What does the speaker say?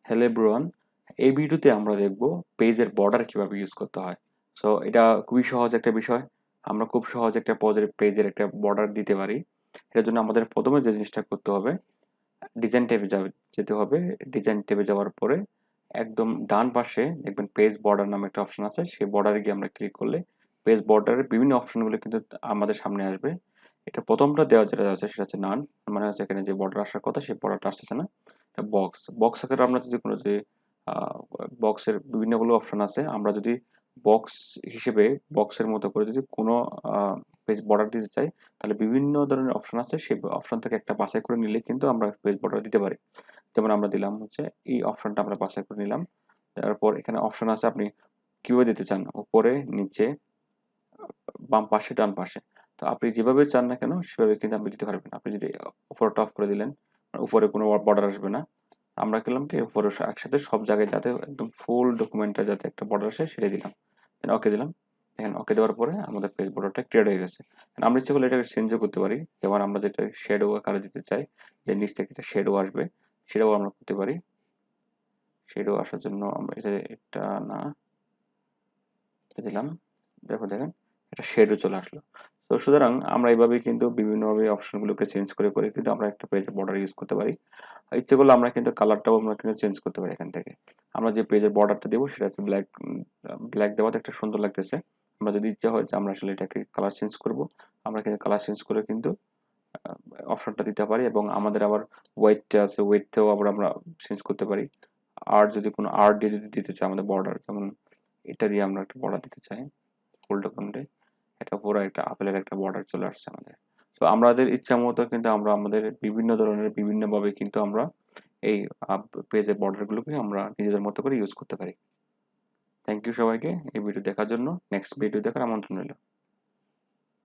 Hello everyone, এই ভিডিওতে আমরা দেখব পেজের বর্ডার কিভাবে ইউজ করতে হয়। সো এটা খুবই সহজ একটা বিষয়। আমরা খুব সহজ একটা পেজের একটা বর্ডার দিতে পারি। এটার জন্য আমাদের প্রথমে যে জিনিসটা করতে হবে, ডিজাইন ট্যাবে যেতে হবে। ডিজাইন ট্যাবে যাওয়ার পরে একদম ডান পাশে দেখবেন পেজ বর্ডার নামে একটা অপশন আছে। সেই বর্ডারে গিয়ে আমরা ক্লিক করলে পেজ বর্ডারের বিভিন্ন অপশনগুলো কিন্তু আমাদের সামনে আসবে। এটা প্রথমটা দেওয়া যেটা আছে সেটা হচ্ছে নান, মানে হচ্ছে এখানে যে বর্ডার আসার কথা সেই বর্ডারটা আসতেছে না। বক্স আকারে আমরা যদি কোনো যে বক্সের বিভিন্নগুলো অপশন আছে, আমরা যদি বক্স হিসেবে বক্সের মতো করে যদি কোনো পেজ বর্ডার দিতে চাই, তাহলে বিভিন্ন ধরনের অপশন আছে, সেই অপশন থেকে একটা বাছাই করে নিলে কিন্তু আমরা পেজ বর্ডার দিতে পারি। যেমন আমরা দিলাম হচ্ছে এই অপশনটা আমরা বাছাই করে নিলাম। তারপর এখানে অপশন আছে আপনি কিভাবে দিতে চান, উপরে, নিচে, বাম পাশে, ডান পাশে। তো আপনি যেভাবে চান না কেন সেভাবে কিন্তু আপনি দিতে পারবেন। আপনি যদি উপরটা অফ করে দিলেন, উপরে কোনো বর্ডার আসবে না। আমরা করলাম কি, উপরে একসাথে সব জায়গায় যাতে একদম ফুল ডকুমেন্টটা যাতে একটা বর্ডার আসে সেটা দিলাম, দেন ওকে দিলাম। দেখেন ওকে দেওয়ার পরে আমাদের পেজ বর্ডারটা ক্রিয়েট হয়ে গেছে। আমরা ইচ্ছে করলে এটাকে চেঞ্জও করতে পারি। যেমন আমরা যেটা শেডো আকারে দিতে চাই, যে নিচ থেকে একটা শেডো আসবে, সেটাও আমরা করতে পারি। শেডো আসার জন্য আমরা এটা না, এটা দিলাম। দেখেন এটা শেডও চলে আসলো। তো সুতরাং আমরা এইভাবে কিন্তু বিভিন্নভাবে অপশনগুলোকে চেঞ্জ করে করে কিন্তু আমরা একটা পেজের বর্ডার ইউজ করতে পারি। ইচ্ছে করলে আমরা কিন্তু কালারটাও আমরা কিন্তু চেঞ্জ করতে পারি এখান থেকে। আমরা যে পেজের বর্ডারটা দেবো সেটা হচ্ছে ব্ল্যাক। ব্ল্যাক দেওয়াতে একটা সুন্দর লাগতেছে। আমরা যদি ইচ্ছা হয় যে আমরা আসলে এটাকে কালার চেঞ্জ করব, আমরা কিন্তু কালার চেঞ্জ করে কিন্তু অপশনটা দিতে পারি। এবং আমাদের আবার ওয়েটটা আছে, ওয়েটটাও আবার আমরা চেঞ্জ করতে পারি। আর যদি কোনো আর্ট দিয়ে যদি দিতে চাই আমাদের বর্ডার, যেমন এটা দিয়ে আমরা একটা বর্ডার দিতে চাই ফুল ডকুমেন্টে, এটা পুরো একটা আপেলের একটা বর্ডার চলে আসছে আমাদের। তো আমাদের ইচ্ছা মতো কিন্তু আমরা আমাদের বিভিন্ন ধরনের বিভিন্নভাবে কিন্তু আমরা এই পেজের বর্ডারগুলোকে আমরা নিজেদের মতো করে ইউজ করতে পারি। থ্যাংক ইউ সবাইকে এই ভিডিও দেখার জন্য। নেক্সট ভিডিও দেখার আমন্ত্রণ রইল।